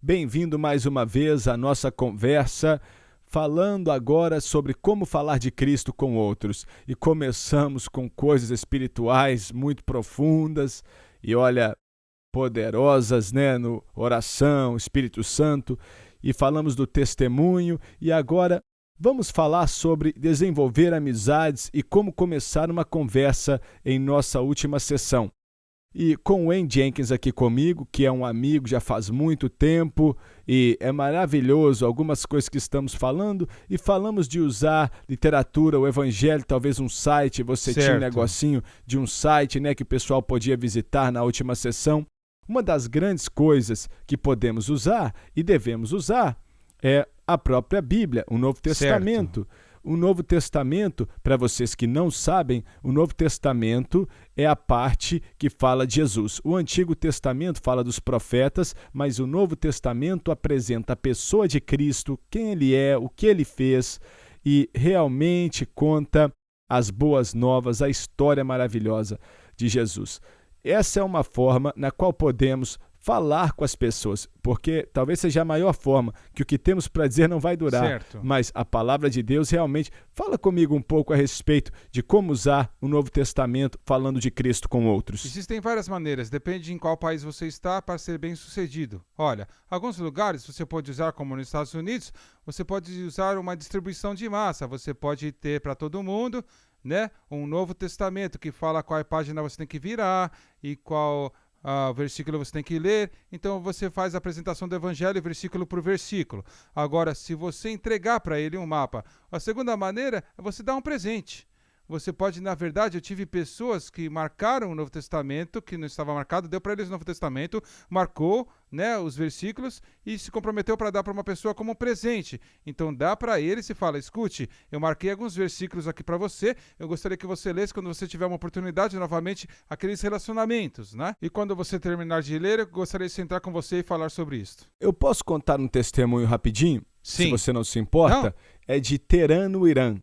Bem-vindo mais uma vez à nossa conversa, falando agora sobre como falar de Cristo com outros. E começamos com coisas espirituais muito profundas e, olha, poderosas, né, no oração, Espírito Santo, e falamos do testemunho e agora vamos falar sobre desenvolver amizades e como começar uma conversa em nossa última sessão. E com o Wayne Jenkins aqui comigo, que é um amigo já faz muito tempo e é maravilhoso algumas coisas que estamos falando e falamos de usar literatura, o evangelho, talvez um site, você tinha um Certo. negocinho de um site, né, que o pessoal podia visitar na última sessão. Uma das grandes coisas que podemos usar e devemos usar é a própria Bíblia, o Novo Testamento. O Novo Testamento, para vocês que não sabem, o Novo Testamento é a parte que fala de Jesus. O Antigo Testamento fala dos profetas, mas o Novo Testamento apresenta a pessoa de Cristo, quem ele é, o que ele fez e realmente conta as boas novas, a história maravilhosa de Jesus. Essa é uma forma na qual podemos falar com as pessoas, porque talvez seja a maior forma, que o que temos para dizer não vai durar, Certo. mas a palavra de Deus realmente... Fala comigo um pouco a respeito de como usar o Novo Testamento falando de Cristo com outros. Existem várias maneiras, depende em qual país você está para ser bem sucedido. Olha, alguns lugares você pode usar, como nos Estados Unidos, você pode usar uma distribuição de massa, você pode ter para todo mundo, né, um Novo Testamento que fala qual página você tem que virar e qual versículo você tem que ler. Então você faz a apresentação do evangelho versículo por versículo. Agora, se você entregar para ele um mapa, a segunda maneira é você dar um presente. Você pode, na verdade, eu tive pessoas que marcaram o Novo Testamento, que não estava marcado, deu para eles o Novo Testamento, marcou, né, os versículos e se comprometeu para dar para uma pessoa como um presente. Então dá para eles e fala, escute, eu marquei alguns versículos aqui para você, eu gostaria que você lesse quando você tiver uma oportunidade, novamente, aqueles relacionamentos, né? E quando você terminar de ler, eu gostaria de sentar com você e falar sobre isso. Eu posso contar um testemunho rapidinho? Se Sim. você não se importa? Não. É de Teherã, no Irã.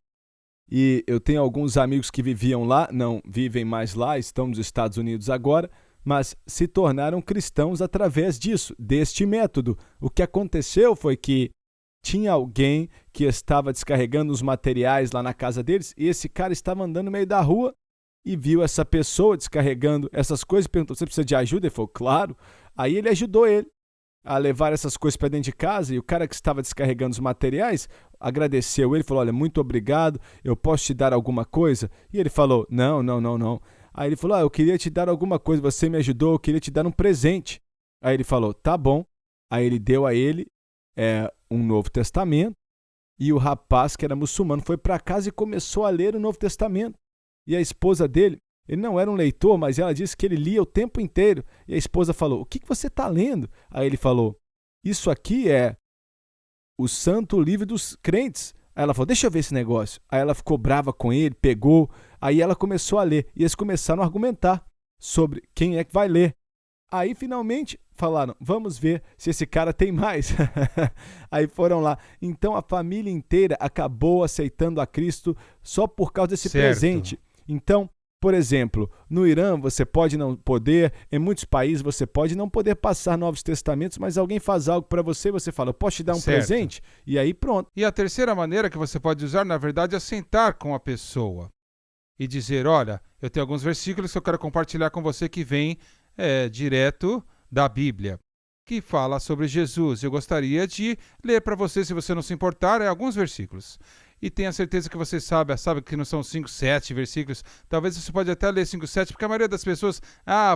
E eu tenho alguns amigos que viviam lá, não vivem mais lá, estão nos Estados Unidos agora, mas se tornaram cristãos através disso, deste método. O que aconteceu foi que tinha alguém que estava descarregando os materiais lá na casa deles e esse cara estava andando no meio da rua e viu essa pessoa descarregando essas coisas e perguntou, você precisa de ajuda? Ele falou, claro. Aí ele ajudou ele a levar essas coisas para dentro de casa e o cara que estava descarregando os materiais agradeceu ele, falou, olha, muito obrigado, eu posso te dar alguma coisa? E ele falou, não. Aí ele falou, eu queria te dar alguma coisa, você me ajudou, eu queria te dar um presente. Aí ele falou, tá bom. Aí ele deu a ele um Novo Testamento e o rapaz que era muçulmano foi para casa e começou a ler o Novo Testamento. E a esposa dele, ele não era um leitor, mas ela disse que ele lia o tempo inteiro. E a esposa falou, o que você está lendo? Aí ele falou, isso aqui é o Santo Livro dos Crentes. Aí ela falou, deixa eu ver esse negócio. Aí ela ficou brava com ele, pegou. Aí ela começou a ler. E eles começaram a argumentar sobre quem é que vai ler. Aí finalmente falaram, vamos ver se esse cara tem mais. Aí foram lá. Então a família inteira acabou aceitando a Cristo só por causa desse presente. Então, por exemplo, no Irã você pode não poder, em muitos países você pode não poder passar Novos Testamentos, mas alguém faz algo para você e você fala, eu posso te dar um presente? E aí pronto. E a terceira maneira que você pode usar, na verdade, é sentar com a pessoa e dizer, olha, eu tenho alguns versículos que eu quero compartilhar com você que vêm direto da Bíblia, que fala sobre Jesus. Eu gostaria de ler para você, se você não se importar, alguns versículos. E tenha certeza que você sabe que não são 5, 7 versículos. Talvez você pode até ler 5, 7, porque a maioria das pessoas,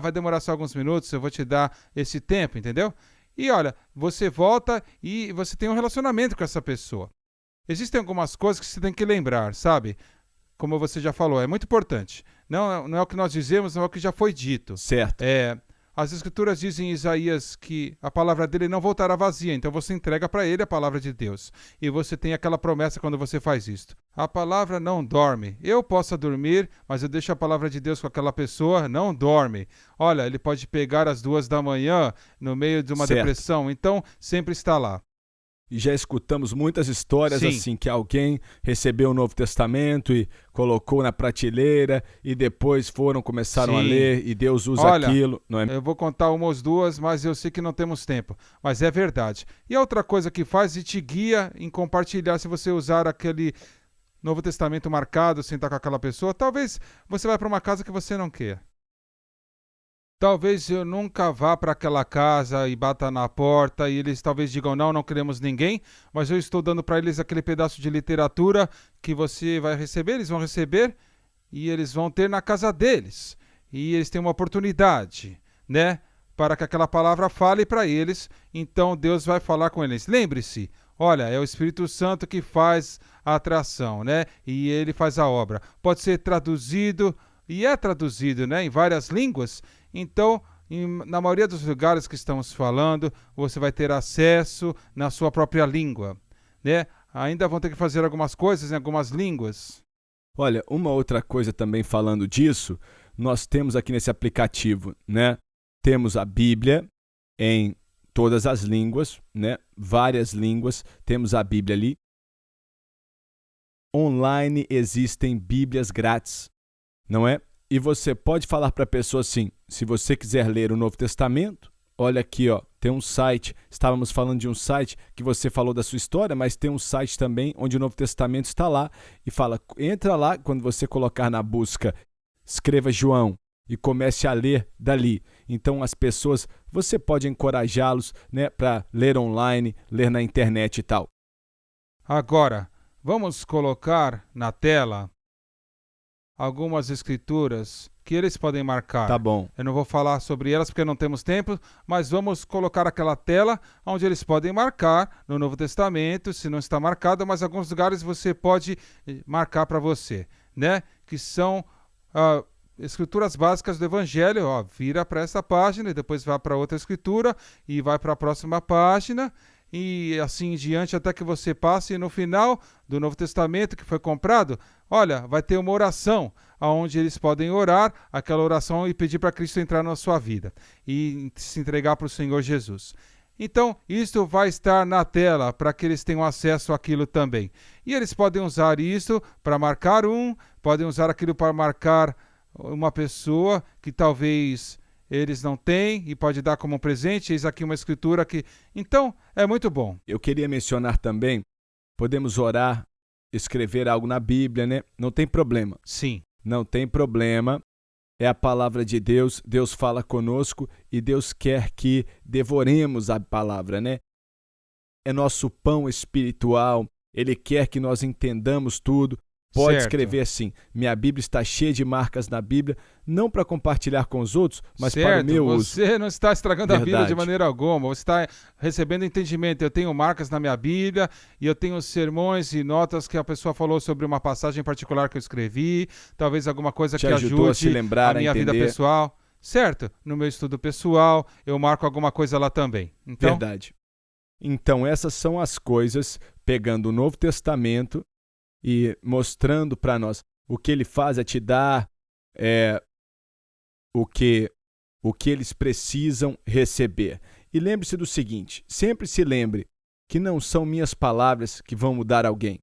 vai demorar só alguns minutos, eu vou te dar esse tempo, entendeu? E olha, você volta e você tem um relacionamento com essa pessoa. Existem algumas coisas que você tem que lembrar, sabe? Como você já falou, é muito importante. Não é o que nós dizemos, não é o que já foi dito. Certo. As Escrituras dizem em Isaías que a palavra dele não voltará vazia, então você entrega para ele a palavra de Deus. E você tem aquela promessa quando você faz isto. A palavra não dorme. Eu posso dormir, mas eu deixo a palavra de Deus com aquela pessoa, não dorme. Olha, ele pode pegar às 2 da manhã, no meio de uma depressão, então sempre está lá. E já escutamos muitas histórias Sim. assim, que alguém recebeu o Novo Testamento e colocou na prateleira e depois começaram a Sim. ler e Deus usa Olha, aquilo, não é? eu vou contar uma ou duas, mas eu sei que não temos tempo. Mas é verdade. E a outra coisa que faz e te guia em compartilhar, se você usar aquele Novo Testamento marcado, sentar com aquela pessoa, talvez você vá para uma casa que você não quer. Talvez eu nunca vá para aquela casa e bata na porta e eles talvez digam não, não queremos ninguém, mas eu estou dando para eles aquele pedaço de literatura que você vai receber, eles vão receber e eles vão ter na casa deles. E eles têm uma oportunidade, né, para que aquela palavra fale para eles, então Deus vai falar com eles. Lembre-se, olha, é o Espírito Santo que faz a atração, né, e ele faz a obra. Pode ser traduzido, e é traduzido, né, em várias línguas. Então, na maioria dos lugares que estamos falando, você vai ter acesso na sua própria língua, né? Ainda vão ter que fazer algumas coisas em algumas línguas. Olha, uma outra coisa também falando disso, nós temos aqui nesse aplicativo, né? Temos a Bíblia em todas as línguas, né? Várias línguas, temos a Bíblia ali. Online existem Bíblias grátis, não é? E você pode falar para a pessoa assim, se você quiser ler o Novo Testamento, olha aqui, ó, tem um site, estávamos falando de um site que você falou da sua história, mas tem um site também onde o Novo Testamento está lá e fala, entra lá, quando você colocar na busca, escreva João e comece a ler dali. Então as pessoas, você pode encorajá-los, né, para ler online, ler na internet e tal. Agora, vamos colocar na tela algumas escrituras que eles podem marcar. Tá bom. Eu não vou falar sobre elas porque não temos tempo, mas vamos colocar aquela tela onde eles podem marcar no Novo Testamento, se não está marcado, mas alguns lugares você pode marcar para você, né? Que são escrituras básicas do Evangelho. Ó, vira para essa página e depois vai para outra escritura e vai para a próxima página e assim em diante até que você passe no final do Novo Testamento que foi comprado. Olha, vai ter uma oração onde eles podem orar aquela oração e pedir para Cristo entrar na sua vida e se entregar para o Senhor Jesus. Então, isso vai estar na tela para que eles tenham acesso àquilo também. E eles podem usar isso para marcar podem usar aquilo para marcar uma pessoa que talvez eles não têm e pode dar como um presente. Eis aqui uma escritura que... Então, é muito bom. Eu queria mencionar também, podemos orar, escrever algo na Bíblia, né? Não tem problema. Sim. Não tem problema. É a palavra de Deus, Deus fala conosco e Deus quer que devoremos a palavra, né? É nosso pão espiritual, Ele quer que nós entendamos tudo. Pode escrever assim, minha Bíblia está cheia de marcas na Bíblia, não para compartilhar com os outros, mas para o meu uso. Você não está estragando Verdade. a Bíblia de maneira alguma, você está recebendo entendimento. Eu tenho marcas na minha Bíblia e eu tenho sermões e notas que a pessoa falou sobre uma passagem particular que eu escrevi, talvez alguma coisa que ajude a se lembrar, a minha vida pessoal. Certo? No meu estudo pessoal, eu marco alguma coisa lá também. Então, verdade. Então, essas são as coisas, pegando o Novo Testamento e mostrando para nós o que ele faz é te dar o que eles precisam receber. E lembre-se do seguinte, sempre se lembre que não são minhas palavras que vão mudar alguém.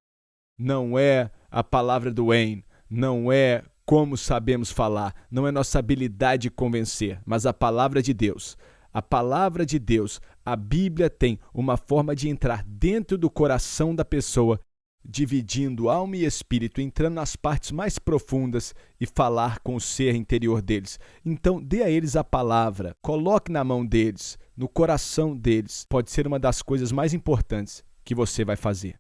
Não é a palavra do Wayne, não é como sabemos falar, não é nossa habilidade de convencer, mas a palavra de Deus. A palavra de Deus, a Bíblia tem uma forma de entrar dentro do coração da pessoa, dividindo alma e espírito, entrando nas partes mais profundas e falar com o ser interior deles. Então, dê a eles a palavra, coloque na mão deles, no coração deles. Pode ser uma das coisas mais importantes que você vai fazer.